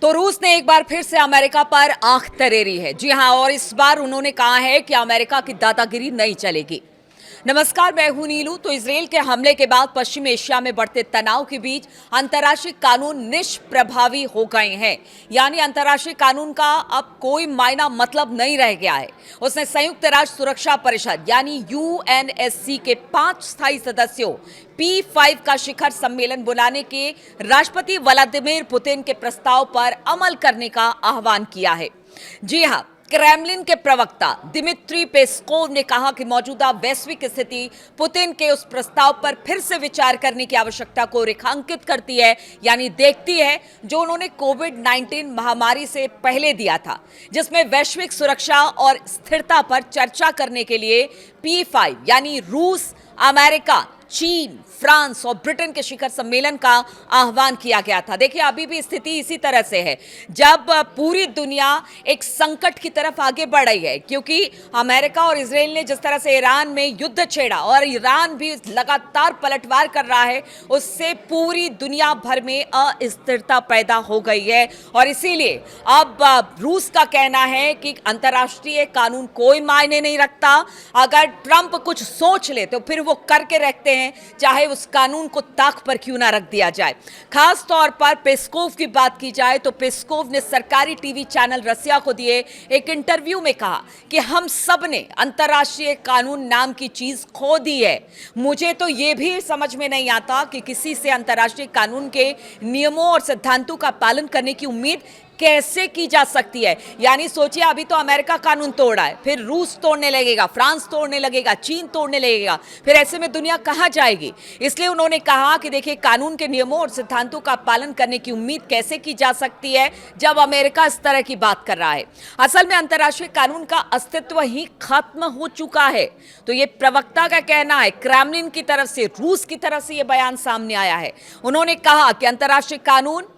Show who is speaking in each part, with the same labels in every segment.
Speaker 1: तो रूस ने एक बार फिर से अमेरिका पर आंख तरेरी है। जी हां, और इस बार उन्होंने कहा है कि अमेरिका की दादागिरी नहीं चलेगी। नमस्कार, मैं हूं नीलू। तो इजरायल के हमले के बाद पश्चिम एशिया में बढ़ते तनाव के बीच अंतर्राष्ट्रीय कानून निष्प्रभावी हो गए हैं। यानी अंतर्राष्ट्रीय कानून का अब कोई मायना मतलब नहीं रह गया है। उसने संयुक्त राष्ट्र सुरक्षा परिषद यानी यूएनएससी के 5 स्थायी सदस्यों P5 का शिखर सम्मेलन बुलाने के राष्ट्रपति व्लादिमीर पुतिन के प्रस्ताव पर अमल करने का आह्वान किया है। जी हां, क्रेमलिन के प्रवक्ता दिमित्री पेस्कोव ने कहा कि मौजूदा वैश्विक स्थिति पुतिन के उस प्रस्ताव पर फिर से विचार करने की आवश्यकता को रेखांकित करती है, यानी देखती है, जो उन्होंने कोविड-19 महामारी से पहले दिया था, जिसमें वैश्विक सुरक्षा और स्थिरता पर चर्चा करने के लिए P5 यानी रूस, अमेरिका, चीन, फ्रांस और ब्रिटेन के शिखर सम्मेलन का आह्वान किया गया था। देखिए, अभी भी स्थिति इसी तरह से है, जब पूरी दुनिया एक संकट की तरफ आगे बढ़ रही है, क्योंकि अमेरिका और इजरायल ने जिस तरह से ईरान में युद्ध छेड़ा और ईरान भी लगातार पलटवार कर रहा है, उससे पूरी दुनिया भर में अस्थिरता पैदा हो गई है। और इसीलिए अब रूस का कहना है कि अंतर्राष्ट्रीय कानून कोई मायने नहीं रखता। अगर ट्रंप कुछ सोच ले तो फिर वो करके रखते हैं, चाहे उस कानून को ताक पर क्यों ना रख दिया जाए। खास तौर पर पेस्कोव की बात की जाए तो पेस्कोव ने सरकारी टीवी चैनल रसिया को दिए एक इंटरव्यू में कहा कि हम सब ने अंतर्राष्ट्रीय कानून नाम की चीज खो दी है। मुझे तो यह भी समझ में नहीं आता कि किसी से अंतर्राष्ट्रीय कानून के नियमों और सिद्धांतों का पालन करने की उम्मीद कैसे की जा सकती है। यानी सोचिए, अभी तो अमेरिका कानून तोड़ रहा है, फिर रूस तोड़ने लगेगा, फ्रांस तोड़ने लगेगा, चीन तोड़ने लगेगा, फिर ऐसे में दुनिया कहां जाएगी। इसलिए उन्होंने कहा कि देखिए, कानून के नियमों और सिद्धांतों का पालन करने की उम्मीद कैसे की जा सकती है जब अमेरिका इस तरह की बात कर रहा है। असल में अंतर्राष्ट्रीय कानून का अस्तित्व ही खत्म हो चुका है। तो ये प्रवक्ता का कहना है, क्रेमलिन की तरफ से, रूस की तरफ से यह बयान सामने आया है। उन्होंने कहा कि अंतर्राष्ट्रीय कानून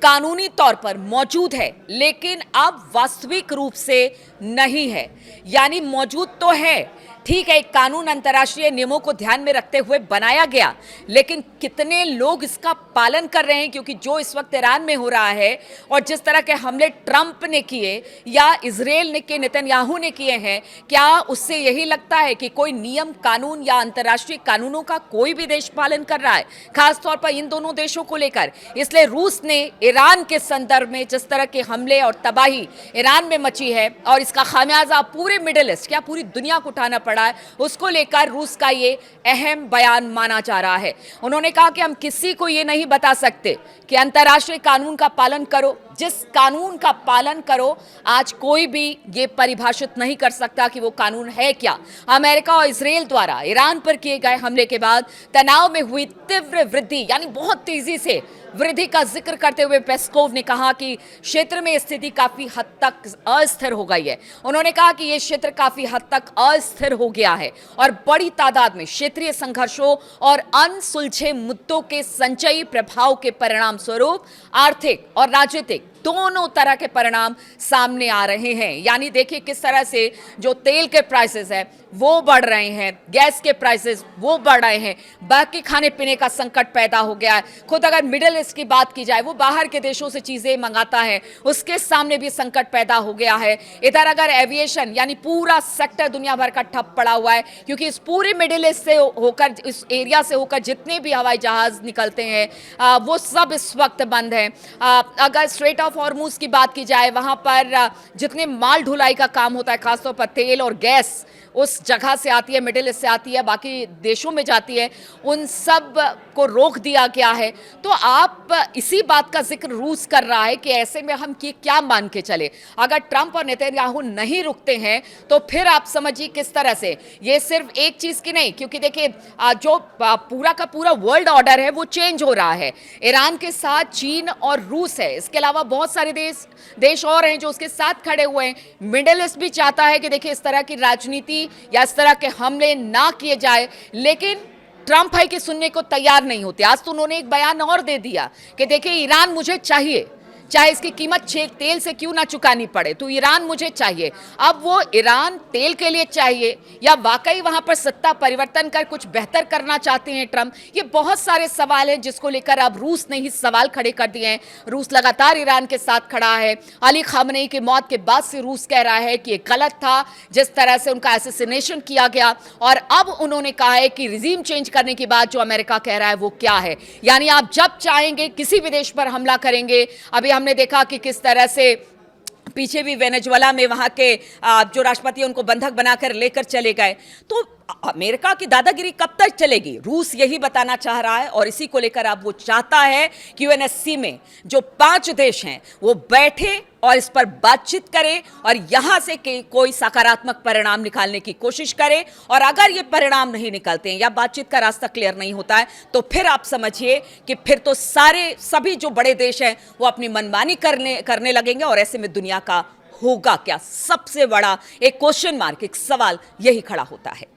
Speaker 1: कानूनी तौर पर मौजूद है, लेकिन अब वास्तविक रूप से नहीं है। यानी मौजूद तो है, ठीक है, एक कानून अंतर्राष्ट्रीय नियमों को ध्यान में रखते हुए बनाया गया, लेकिन कितने लोग इसका पालन कर रहे हैं? क्योंकि जो इस वक्त ईरान में हो रहा है और जिस तरह के हमले ट्रंप ने किए या इजरायल ने के नेतन्याहू ने किए हैं, क्या उससे यही लगता है कि कोई नियम, कानून या अंतर्राष्ट्रीय कानूनों का कोई भी देश पालन कर रहा है, खासतौर पर इन दोनों देशों को लेकर? इसलिए रूस ने ईरान के संदर्भ में जिस तरह के हमले और तबाही ईरान में मची है और इसका खामियाजा पूरे मिडिल ईस्ट, क्या पूरी दुनिया को उठाना पड़ा है, उसको लेकर रूस का ये अहम बयान माना जा रहा है। उन्होंने कहा कि हम किसी को ये नहीं बता सकते कि अंतर्राष्ट्रीय कानून का पालन करो। जिस कानून का पालन करो, आज कोई भी ये परिभाषित नहीं कर सकता कि वो कानून है क्या। अमेरिका और इजरायल द्वारा ईरान पर किए गए हमले के बाद तनाव में हुई तीव्र वृद्धि, यानी बहुत तेजी से वृद्धि का जिक्र करते हुए पेस्कोव ने कहा कि क्षेत्र में स्थिति काफी हद तक अस्थिर हो गई है। उन्होंने कहा कि यह क्षेत्र काफी हद तक अस्थिर हो गया है और बड़ी तादाद में क्षेत्रीय संघर्षों और अनसुलझे मुद्दों के संचयी प्रभाव के परिणाम स्वरूप आर्थिक और राजनीतिक दोनों तरह के परिणाम सामने आ रहे हैं। यानी देखिए किस तरह से जो तेल के प्राइसेस है वो बढ़ रहे हैं, गैस के प्राइसेस वो बढ़ रहे हैं, बाकी खाने पीने का संकट पैदा हो गया है। खुद अगर मिडिल ईस्ट की बात की जाए, वो बाहर के देशों से चीजें मंगाता है, उसके सामने भी संकट पैदा हो गया है। इधर अगर एविएशन यानी पूरा सेक्टर दुनिया भर का ठप पड़ा हुआ है, क्योंकि इस पूरे मिडिल ईस्ट से होकर, इस एरिया से होकर जितने भी हवाई जहाज निकलते हैं वो सब इस वक्त बंद है। अगर स्ट्रेट ऑफ हॉर्मुज की बात की जाए, वहां पर जितने माल ढुलाई का काम होता है, खासतौर पर तेल और गैस उस जगह से आती है, मिडिल ईस्ट से आती है, बाकी देशों में जाती है, उन सब को रोक दिया गया है। तो आप इसी बात का जिक्र रूस कर रहा है कि ऐसे में हम क्या मान के चले। अगर ट्रंप और नेतन्याहू नहीं रुकते हैं तो फिर आप समझिए किस तरह से, ये सिर्फ एक चीज की नहीं, क्योंकि देखिए जो पूरा का पूरा वर्ल्ड ऑर्डर है वो चेंज हो रहा है। ईरान के साथ चीन और रूस है, इसके अलावा बहुत सारे देश और हैं जो उसके साथ खड़े हुए हैं। मिडिल ईस्ट भी चाहता है कि देखिए इस तरह की राजनीति या इस तरह के हमले ना किए जाए, लेकिन ट्रंप है कि सुनने को तैयार नहीं होते। आज तो उन्होंने एक बयान और दे दिया कि देखिए ईरान मुझे चाहिए, चाहे इसकी कीमत तेल से क्यों ना चुकानी पड़े, तो ईरान मुझे चाहिए। अब वो ईरान तेल के लिए चाहिए या वाकई वहां पर सत्ता परिवर्तन कर कुछ बेहतर करना चाहते हैं ट्रंप, ये बहुत सारे सवाल हैं जिसको लेकर अब रूस ने ही सवाल खड़े कर दिए हैं। रूस लगातार ईरान के साथ खड़ा है। अली खामनेई की मौत के बाद से रूस कह रहा है कि ये गलत था जिस तरह से उनका असैसिनेशन किया गया, और अब उन्होंने कहा है कि रिजीम चेंज करने के बाद जो अमेरिका कह रहा है वो क्या है, यानी आप जब चाहेंगे किसी भी देश पर हमला करेंगे। अभी हमने देखा कि किस तरह से पीछे भी वेनेजुएला में वहां के जो राष्ट्रपति उनको बंधक बनाकर लेकर चले गए। तो अमेरिका की दादागिरी कब तक चलेगी, रूस यही बताना चाह रहा है, और इसी को लेकर अब वो चाहता है कि यूएनएससी में जो 5 देश हैं वो बैठे और इस पर बातचीत करें और यहां से कोई सकारात्मक परिणाम निकालने की कोशिश करें। और अगर ये परिणाम नहीं निकलते हैं या बातचीत का रास्ता क्लियर नहीं होता है, तो फिर आप समझिए कि फिर तो सभी जो बड़े देश हैं वो अपनी मनमानी करने लगेंगे, और ऐसे में दुनिया का होगा क्या, सबसे बड़ा एक क्वेश्चन मार्क, एक सवाल यही खड़ा होता है।